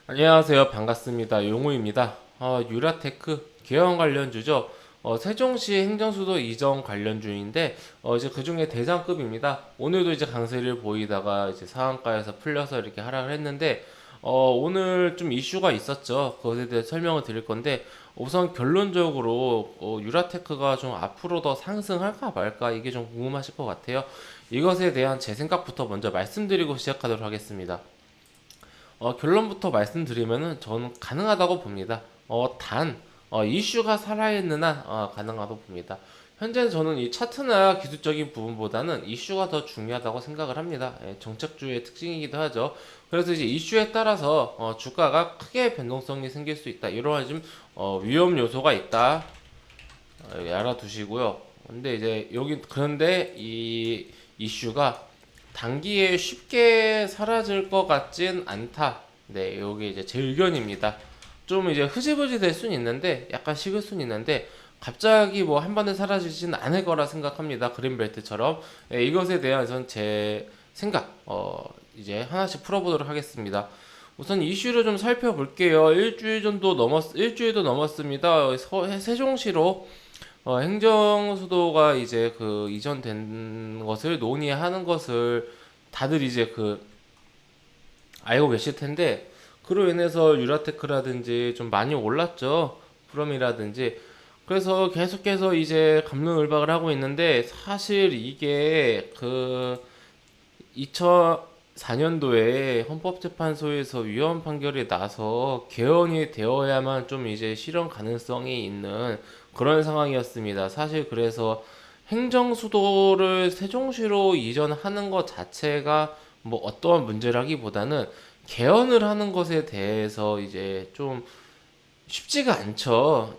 안녕하세요. 반갑습니다. 용우입니다. 유라테크 계엄 관련주죠. 세종시 행정수도 이전 관련주인데 이제 그중에 대장급입니다. 오늘도 이제 강세를 보이다가 이제 상한가에서 풀려서 이렇게 하락을 했는데 오늘 좀 이슈가 있었죠. 그것에 대해 설명을 드릴 건데 우선 결론적으로 유라테크가 좀 앞으로 더 상승할까 말까 이게 좀 궁금하실 것 같아요. 이것에 대한 제 생각부터 먼저 말씀드리고 시작하도록 하겠습니다. 결론부터 말씀드리면은 저는 가능하다고 봅니다. 이슈가 살아있는 한 가능하다고 봅니다. 현재는 저는 이 차트나 기술적인 부분보다는 이슈가 더 중요하다고 생각을 합니다. 예, 정책주의 특징이기도 하죠. 그래서 이제 이슈에 따라서 주가가 크게 변동성이 생길 수 있다. 이러한 좀 위험 요소가 있다. 알아두시고요. 근데 이제 여기 그런데 이 이슈가 단기에 쉽게 사라질 것 같진 않다. 네, 여기 이제 제 의견입니다. 좀 이제 흐지부지 될 수는 있는데, 약간 식을 수는 있는데, 갑자기 뭐 한 번에 사라지진 않을 거라 생각합니다. 그린벨트처럼. 네, 이것에 대한 제 생각, 이제 하나씩 풀어보도록 하겠습니다. 우선 이슈를 좀 살펴볼게요. 일주일도 넘었습니다. 세종시로 행정수도가 이제 그 이전된 것을 논의하는 것을 다들 이제 알고 계실 텐데 그로 인해서 유라테크라든지 좀 많이 올랐죠. 프롬이라든지. 그래서 계속해서 이제 갑론을박을 하고 있는데 사실 이게 2004년도에 헌법재판소에서 위헌 판결이 나서 개헌이 되어야만 좀 이제 실현 가능성이 있는 그런 상황이었습니다. 사실 그래서 행정수도를 세종시로 이전하는 것 자체가 뭐 어떠한 문제라기보다는 개헌을 하는 것에 대해서 이제 좀 쉽지가 않죠.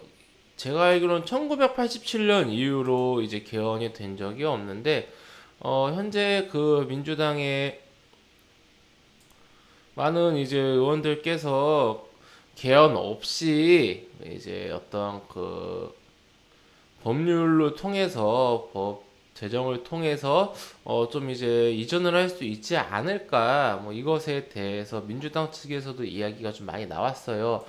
제가 알기로는 1987년 이후로 이제 개헌이 된 적이 없는데 현재 민주당의 많은 이제 의원들께서 개헌 없이 이제 어떤 법률로 통해서 법 제정을 통해서 좀 이제 이전을 할 수 있지 않을까 뭐 이것에 대해서 민주당 측에서도 이야기가 좀 많이 나왔어요.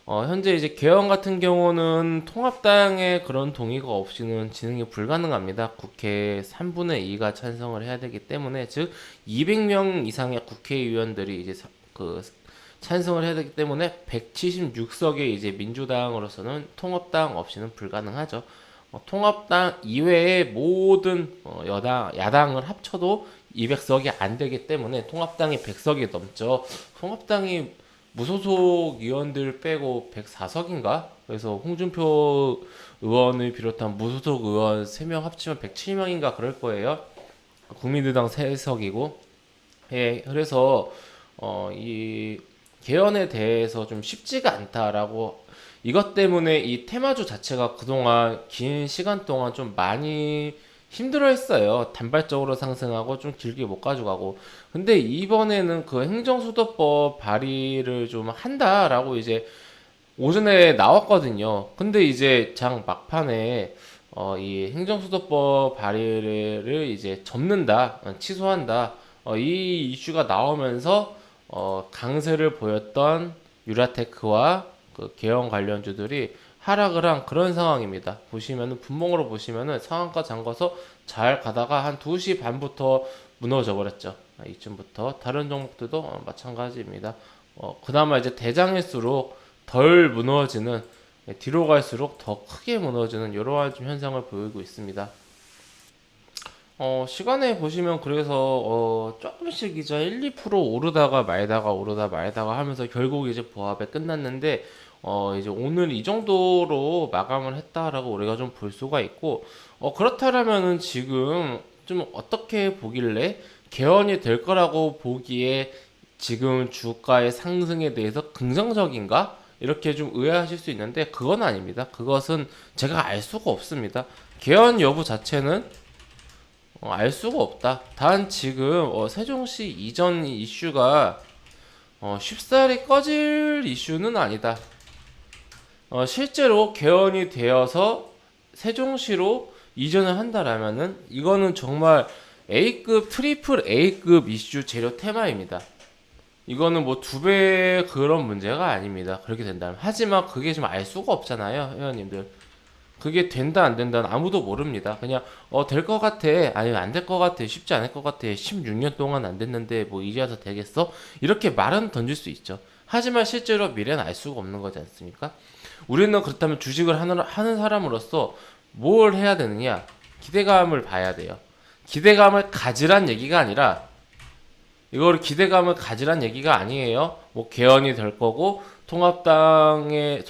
현재 이제 개헌 같은 경우는 통합당의 그런 동의가 없이는 진행이 불가능합니다. 국회 3분의 2가 찬성을 해야 되기 때문에 즉 200명 이상의 국회의원들이 이제 찬성을 해야 되기 때문에 176석의 이제 민주당으로서는 통합당 없이는 불가능하죠. 통합당 이외의 모든 야당을 합쳐도 200석이 안 되기 때문에 통합당이 100석이 넘죠. 통합당이 무소속 의원들 빼고 104석인가? 그래서 홍준표 의원을 비롯한 무소속 의원 3명 합치면 107명인가 그럴 거예요. 국민의당 3석이고. 예, 그래서 이 개헌에 대해서 좀 쉽지가 않다라고 이것 때문에 이 테마주 자체가 그동안 긴 시간 동안 좀 많이 힘들어 했어요. 단발적으로 상승하고 좀 길게 못 가져가고. 근데 이번에는 행정수도법 발의를 좀 한다라고 이제 오전에 나왔거든요. 근데 이제 장 막판에 이 행정수도법 발의를 이제 접는다, 취소한다. 이 이슈가 나오면서 강세를 보였던 유라테크와 개헌 관련주들이 하락을 한 그런 상황입니다. 보시면은 분봉으로 보시면은 상한가 잠궈서 잘 가다가 한 2시 반부터 무너져 버렸죠. 이쯤부터 다른 종목들도 마찬가지입니다. 그나마 이제 대장일수록 덜 무너지는 뒤로 갈수록 더 크게 무너지는 이러한 좀 현상을 보이고 있습니다. 시간에 보시면 그래서 조금씩 이제 1, 2% 오르다가 말다가 오르다 말다가 하면서 결국 이제 보합에 끝났는데 이제 오늘 이 정도로 마감을 했다라고 우리가 좀 볼 수가 있고 그렇다면은 지금 좀 어떻게 보길래 개헌이 될 거라고 보기에 지금 주가의 상승에 대해서 긍정적인가? 이렇게 좀 의아하실 수 있는데 그건 아닙니다. 그것은 제가 알 수가 없습니다. 개헌 여부 자체는 알 수가 없다. 단 지금 세종시 이전 이슈가 쉽사리 꺼질 이슈는 아니다. 실제로 개헌이 되어서 세종시로 이전을 한다라면은 이거는 정말 A급 트리플 A급 이슈 재료 테마입니다. 이거는 뭐 두 배 그런 문제가 아닙니다. 그렇게 된다면. 하지만 그게 좀 알 수가 없잖아요, 회원님들. 그게 된다 안 된다는 아무도 모릅니다. 그냥 될 것 같아, 아니면 안 될 것 같아, 쉽지 않을 것 같아, 16년 동안 안 됐는데 뭐 이제 와서 되겠어? 이렇게 말은 던질 수 있죠. 하지만 실제로 미래는 알 수가 없는 거지 않습니까? 우리는 그렇다면 주식을 하는 사람으로서 뭘 해야 되느냐? 기대감을 봐야 돼요. 기대감을 가지란 얘기가 아니라, 이걸 기대감을 가지란 얘기가 아니에요. 뭐 개헌이 될 거고, 통합당에서도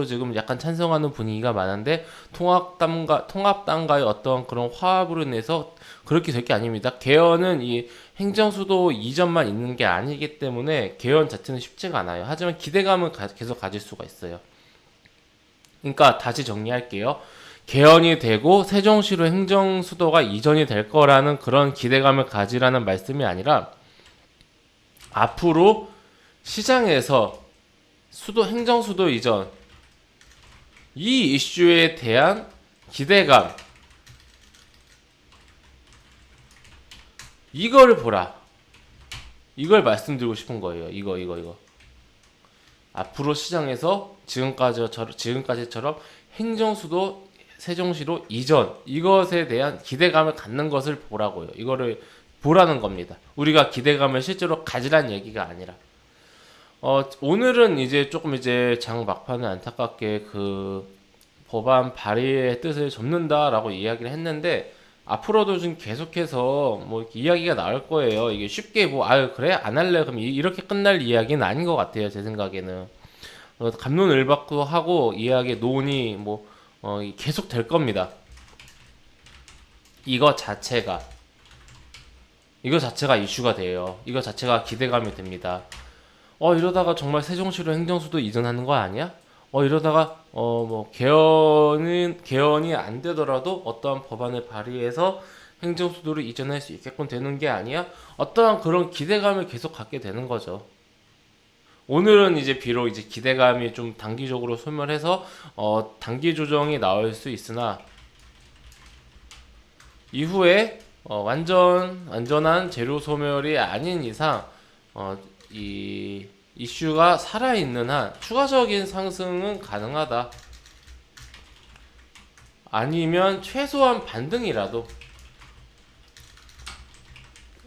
지금 약간 찬성하는 분위기가 많은데, 통합당과의 어떤 그런 화합으로 인해서 그렇게 될 게 아닙니다. 개헌은 이 행정수도 이전만 있는 게 아니기 때문에 개헌 자체는 쉽지가 않아요. 하지만 기대감은 계속 가질 수가 있어요. 그러니까 다시 정리할게요. 개헌이 되고 세종시로 행정수도가 이전이 될 거라는 그런 기대감을 가지라는 말씀이 아니라, 앞으로 시장에서 행정수도 이전, 이 이슈에 대한 기대감, 이걸 보라. 이걸 말씀드리고 싶은 거예요. 이거. 앞으로 시장에서 지금까지처럼 행정수도 세종시로 이전, 이것에 대한 기대감을 갖는 것을 보라고요. 이거를 보라는 겁니다. 우리가 기대감을 실제로 가지란 얘기가 아니라. 오늘은 이제 조금 이제 장 막판에 안타깝게 그 법안 발의의 뜻을 접는다라고 이야기를 했는데, 앞으로도 좀 계속해서 뭐 이렇게 이야기가 나올 거예요. 이게 쉽게 뭐 아유 그래 안 할래 그럼 이렇게 끝날 이야기는 아닌 것 같아요. 제 생각에는 갑론을박도 하고 이야기 논의 뭐 계속 될 겁니다. 이거 자체가 이슈가 돼요. 이거 자체가 기대감이 됩니다. 이러다가 정말 세종시로 행정수도 이전하는 거 아니야? 이러다가 뭐 개헌이 안 되더라도 어떠한 법안을 발의해서 행정수도를 이전할 수 있게끔 되는 게 아니야? 어떠한 그런 기대감을 계속 갖게 되는 거죠. 오늘은 이제 비록 이제 기대감이 좀 단기적으로 소멸해서 단기 조정이 나올 수 있으나, 이후에 완전한 재료 소멸이 아닌 이상 이 이슈가 살아있는 한 추가적인 상승은 가능하다. 아니면 최소한 반등이라도,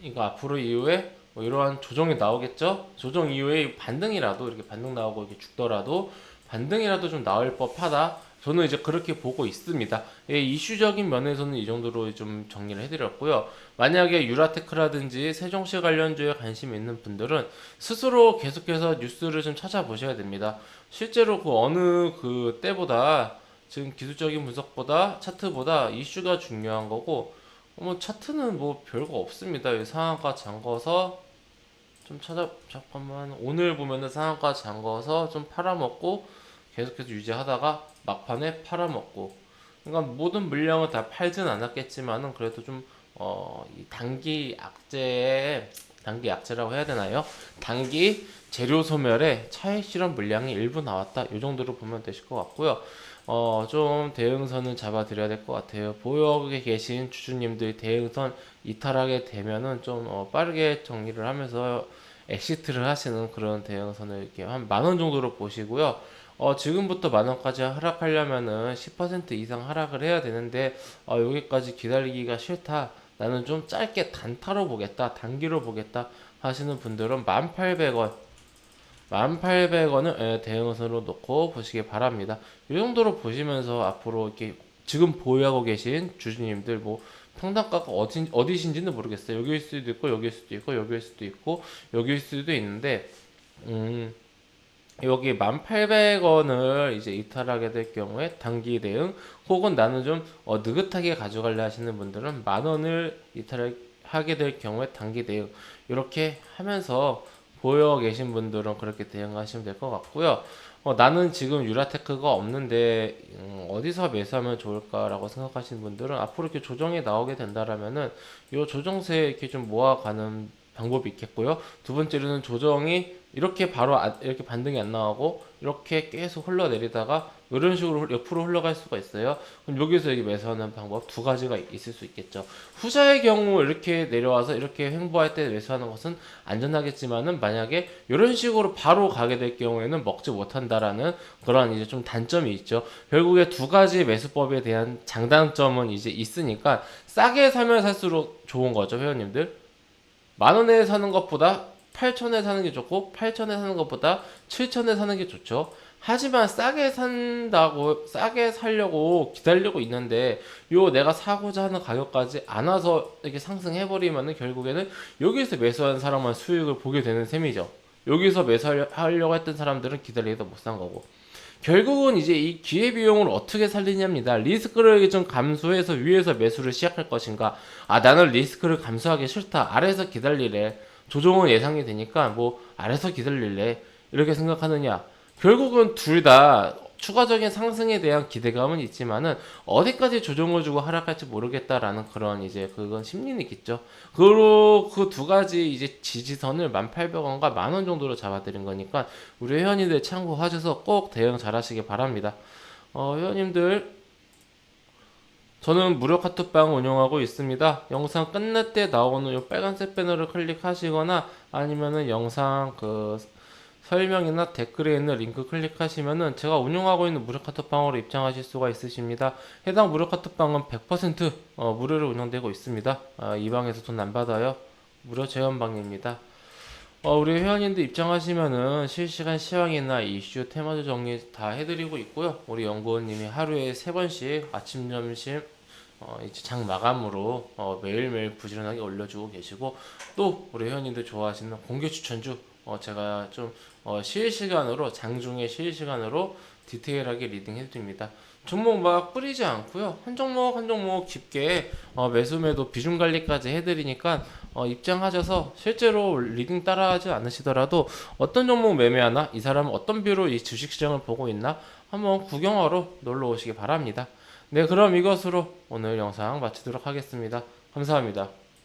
이거 앞으로 이후에 뭐 이러한 조정이 나오겠죠? 조정 이후에 반등이라도, 이렇게 반등 나오고 이렇게 죽더라도 반등이라도 좀 나올 법하다. 저는 이제 그렇게 보고 있습니다. 예, 이슈적인 면에서는 이 정도로 좀 정리를 해드렸고요. 만약에 유라테크라든지 세종시 관련주에 관심 있는 분들은 스스로 계속해서 뉴스를 좀 찾아보셔야 됩니다. 실제로 그 어느 그 때보다, 지금 기술적인 분석보다 차트보다 이슈가 중요한 거고, 뭐 차트는 뭐 별거 없습니다. 여기 상한가 잠궈서 잠깐만, 오늘 보면은 상한가 잠궈서 좀 팔아먹고 계속해서 유지하다가 막판에 팔아먹고, 그러니까 모든 물량을 다 팔진 않았겠지만은 그래도 좀 이 단기 약재라고 해야 되나요? 단기 재료 소멸에 차익 실현 물량이 일부 나왔다. 이 정도로 보면 되실 것 같고요. 좀 대응선은 잡아드려야 될 것 같아요. 보유하고 계신 주주님들이 대응선 이탈하게 되면은 좀 빠르게 정리를 하면서 엑시트를 하시는 그런 대응선을 이렇게 한 10,000원 정도로 보시고요. 지금부터 10,000원까지 하락하려면은 10% 이상 하락을 해야 되는데, 여기까지 기다리기가 싫다. 나는 좀 짧게 단타로 보겠다, 단기로 보겠다 하시는 분들은 1,800원, 1,800원을 대응선으로 놓고 보시기 바랍니다. 이 정도로 보시면서 앞으로 이렇게 지금 보유하고 계신 주주님들 뭐 평단가가 어디신지는 모르겠어요. 여기일 수도 있고 여기일 수도 있고 여기일 수도 있고 여기일 수도 있는데, 여기 1,800원을 이제 이탈하게 될 경우에 단기 대응, 혹은 나는 좀 느긋하게 가져갈래 하시는 분들은 10,000원을 이탈하게 될 경우에 단기 대응, 이렇게 하면서 보여 계신 분들은 그렇게 대응하시면 될 것 같고요. 나는 지금 유라테크가 없는데 어디서 매수하면 좋을까라고 생각하시는 분들은 앞으로 이렇게 조정이 나오게 된다라면은 이 조정세 이렇게 좀 모아가는 방법이 있겠고요. 두 번째로는 조정이 이렇게 바로 이렇게 반등이 안 나오고 이렇게 계속 흘러내리다가 이런 식으로 옆으로 흘러갈 수가 있어요. 그럼 여기서 여기 매수하는 방법 두 가지가 있을 수 있겠죠. 후자의 경우 이렇게 내려와서 이렇게 횡보할 때 매수하는 것은 안전하겠지만은, 만약에 이런 식으로 바로 가게 될 경우에는 먹지 못한다라는 그런 이제 좀 단점이 있죠. 결국에 두 가지 매수법에 대한 장단점은 이제 있으니까 싸게 사면 살수록 좋은 거죠, 회원님들. 만 원에 사는 것보다 8천에 사는 게 좋고, 8천에 사는 것보다 7천에 사는 게 좋죠. 하지만 싸게 살려고 기다리고 있는데, 요 내가 사고자 하는 가격까지 안 와서 이렇게 상승해 버리면은 결국에는 여기서 매수한 사람만 수익을 보게 되는 셈이죠. 여기서 매수하려고 했던 사람들은 기다리다 못 산 거고. 결국은 이제 이 기회비용을 어떻게 살리냐입니다. 리스크를 좀 감수해서 위에서 매수를 시작할 것인가. 아, 나는 리스크를 감수하기 싫다. 아래에서 기다리래. 조정은 예상이 되니까 뭐 아래에서 기다릴래. 이렇게 생각하느냐. 결국은 둘 다 추가적인 상승에 대한 기대감은 있지만은 어디까지 조정을 주고 하락할지 모르겠다라는 그런 이제 그건 심리는 있겠죠. 그리고 그 두 가지 이제 지지선을 1,800원과 10,000원 정도로 잡아드린 거니까 우리 회원님들 참고하셔서 꼭 대응 잘 하시기 바랍니다. 회원님들, 저는 무료 카톡방 운영하고 있습니다. 영상 끝날 때 나오는 이 빨간색 배너를 클릭하시거나 아니면은 영상 그 설명이나 댓글에 있는 링크 클릭하시면은 제가 운영하고 있는 무료 카톡방으로 입장하실 수가 있으십니다. 해당 무료 카톡방은 100% 무료로 운영되고 있습니다. 이 방에서 돈 안 받아요. 무료 체험방입니다. 우리 회원님들 입장하시면은 실시간 시황이나 이슈, 테마주 정리 다 해드리고 있고요. 우리 연구원님이 하루에 3번씩 아침, 점심, 이제 장 마감으로 매일매일 부지런하게 올려주고 계시고, 또 우리 회원님들 좋아하시는 공개 추천주 제가 좀 실시간으로, 장중에 실시간으로 디테일하게 리딩 해드립니다. 종목 막 뿌리지 않고요. 한 종목 한 종목 깊게 매수매도 비중 관리까지 해드리니까 입장하셔서 실제로 리딩 따라하지 않으시더라도 어떤 종목 매매하나, 이 사람은 어떤 뷰로 이 주식시장을 보고 있나 한번 구경하러 놀러 오시기 바랍니다. 네, 그럼 이것으로 오늘 영상 마치도록 하겠습니다. 감사합니다.